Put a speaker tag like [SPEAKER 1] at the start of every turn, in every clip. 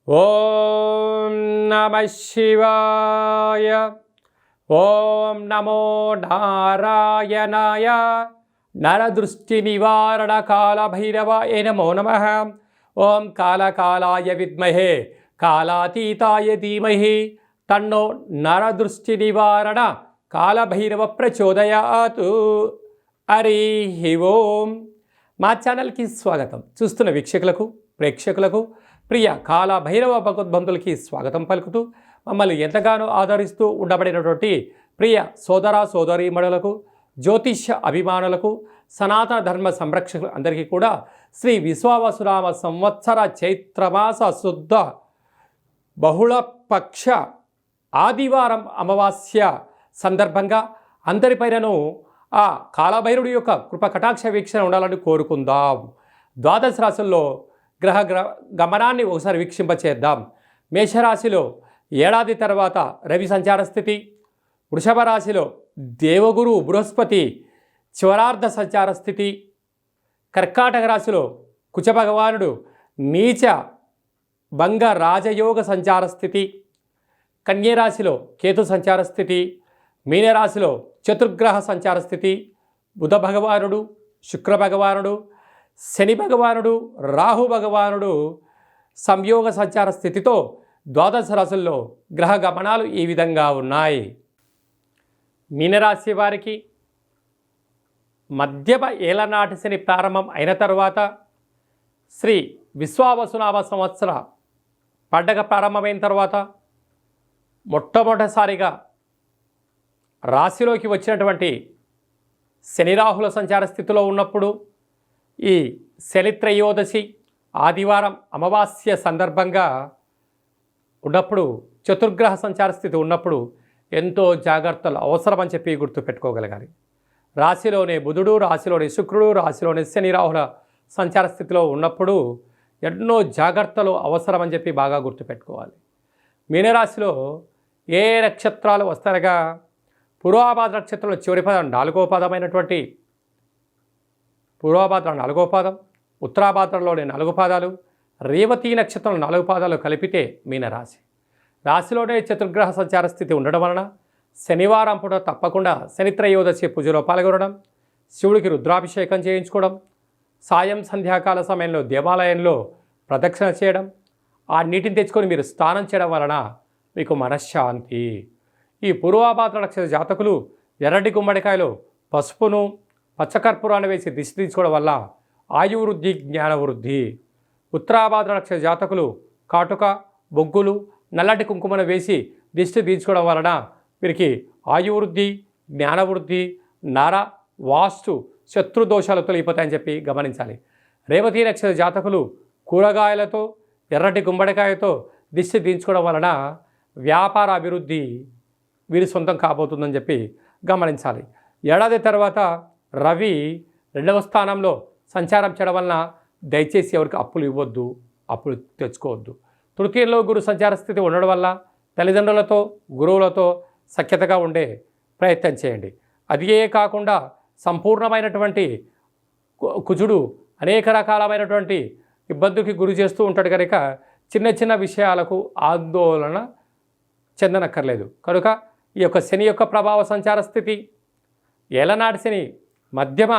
[SPEAKER 1] ఓం నమ శివాయ. ఓం నమో నారాయణాయ. నరదృష్టి నివారణ కాళభైరవాయ నమో నమః. ఓం కాళకాలాయ విద్మహే కాళాతీతాయ ధీమహి తన్నో నరదృష్టి నివారణ కాళభైరవ ప్రచోదయాత్. హరి ఓం. మా ఛానల్కి స్వాగతం. చూస్తున్న వీక్షకులకు ప్రేక్షకులకు ప్రియ కాళభైరవ భగవద్బంధులకి స్వాగతం పలుకుతూ మమ్మల్ని ఎంతగానో ఆదరిస్తూ ఉండబడినటువంటి ప్రియ సోదర సోదరీమణులకు జ్యోతిష్య అభిమానులకు సనాతన ధర్మ సంరక్షకులు అందరికీ కూడా శ్రీ విశ్వావసునామ సంవత్సర చైత్రమాస శుద్ధ బహుళపక్ష ఆదివారం అమావాస్య సందర్భంగా అందరిపైనను ఆ కాళభైరుడి యొక్క కృప కటాక్ష వీక్షణ ఉండాలని కోరుకుందాం. ద్వాదశ రాశుల్లో గ్రహ గమనాన్ని ఒకసారి వీక్షింపచేద్దాం. మేషరాశిలో ఏడాది తర్వాత రవి సంచార స్థితి, వృషభ రాశిలో దేవగురు బృహస్పతి చివరార్ధ సంచార స్థితి, కర్కాటక రాశిలో కుచ భగవానుడు నీచ భంగ రాజయోగ సంచార స్థితి, కన్యరాశిలో కేతు సంచార స్థితి, మీనరాశిలో చతుర్గ్రహ సంచార స్థితి, బుధ భగవానుడు శుక్ర భగవానుడు శని భగవానుడు రాహు భగవానుడు సంయోగ సంచార స్థితితో ద్వాదశ రాశుల్లో గ్రహ గమనాలు ఈ విధంగా ఉన్నాయి. మీనరాశి వారికి మధ్యమ ఏలనాటి శని ప్రారంభం అయిన తర్వాత శ్రీ విశ్వావసునామ సంవత్సర పండగ ప్రారంభమైన తర్వాత మొట్టమొదటిసారిగా రాశిలోకి వచ్చినటువంటి శని రాహుల సంచార స్థితిలో ఉన్నప్పుడు ఈ శని త్రయోదశి ఆదివారం అమావాస్య సందర్భంగా ఉన్నప్పుడు చతుర్గ్రహ సంచార స్థితి ఉన్నప్పుడు ఎంతో జాగ్రత్తలు అవసరమని చెప్పి గుర్తుపెట్టుకోగలగాలి. రాశిలోనే బుధుడు, రాశిలోని శుక్రుడు, రాశిలోని శని రాహుల సంచార స్థితిలో ఉన్నప్పుడు ఎన్నో జాగ్రత్తలు అవసరమని చెప్పి బాగా గుర్తుపెట్టుకోవాలి. మీనరాశిలో ఏ నక్షత్రాలు వస్తారగా పూర్వాభాద్ర నక్షత్రంలో చివరి పదం 4వ పాదమైనటువంటి పూర్వభాద్ర 4వ పాదం, ఉత్తరాభాద్రలోని 4 పాదాలు, రేవతి నక్షత్రం 4 పాదాలు కలిపితే మీనరాశి. రాశిలోనే చతుర్గ్రహ సంచార స్థితి ఉండడం వలన శనివారం పూట తప్పకుండా శని త్రయోదశి పూజలో పాల్గొనడం, శివుడికి రుద్రాభిషేకం చేయించుకోవడం, సాయం సంధ్యాకాల సమయంలో దేవాలయంలో ప్రదక్షిణ చేయడం, ఆ నీటిని తెచ్చుకొని మీరు స్నానం చేయడం వలన మీకు మనశ్శాంతి. ఈ పూర్వభాద్ర నక్షత్ర జాతకులు ఎర్రటి గుమ్మడికాయలో పసుపును పచ్చకర్పూరాన్ని వేసి దిష్టి తీసుకోవడం వల్ల ఆయువృద్ధి జ్ఞానవృద్ధి. ఉత్తరాభాద్ర నక్షత్ర జాతకులు కాటుక బొగ్గులు నల్లటి కుంకుమను వేసి దిష్టి తీసుకోవడం వలన వీరికి ఆయువృద్ధి జ్ఞానవృద్ధి నర వాస్తు శత్రుదోషాలు తొలగిపోతాయని చెప్పి గమనించాలి. రేవతి నక్షత్ర జాతకులు కూరగాయలతో ఎర్రటి గుమ్మడికాయతో దిష్టి తీయించుకోవడం వలన వ్యాపార అభివృద్ధి వీరి సొంతం కాబోతుందని చెప్పి గమనించాలి. ఏడాది తర్వాత రవి 2వ స్థానంలో సంచారం చేయడం వలన దయచేసి ఎవరికి అప్పులు ఇవ్వద్దు, అప్పులు తెచ్చుకోవద్దు. తృతీయంలో గురు సంచార స్థితి ఉండడం వల్ల తల్లిదండ్రులతో గురువులతో సఖ్యతగా ఉండే ప్రయత్నం చేయండి. అదే కాకుండా సంపూర్ణమైనటువంటి కుజుడు అనేక రకాలమైనటువంటి ఇబ్బందికి గురి చేస్తూ ఉంటాడు కనుక చిన్న చిన్న విషయాలకు ఆందోళన చెందనక్కర్లేదు. కనుక ఈ యొక్క శని యొక్క ప్రభావ సంచార స్థితి ఏలనాటి శని మధ్యమ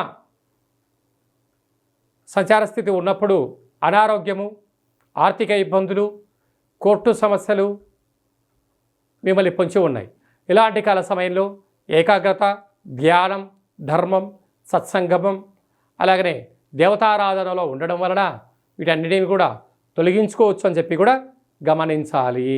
[SPEAKER 1] సంచార స్థితి ఉన్నప్పుడు అనారోగ్యము, ఆర్థిక ఇబ్బందులు, కోర్టు సమస్యలు మిమ్మల్ని పొంచి ఉన్నాయి. ఇలాంటి కాల సమయంలో ఏకాగ్రత, ధ్యానం, ధర్మం, సత్సంగమం అలాగనే దేవతారాధనలో ఉండడం వలన వీటన్నిటిని కూడా తొలగించుకోవచ్చు అని చెప్పి కూడా గమనించాలి.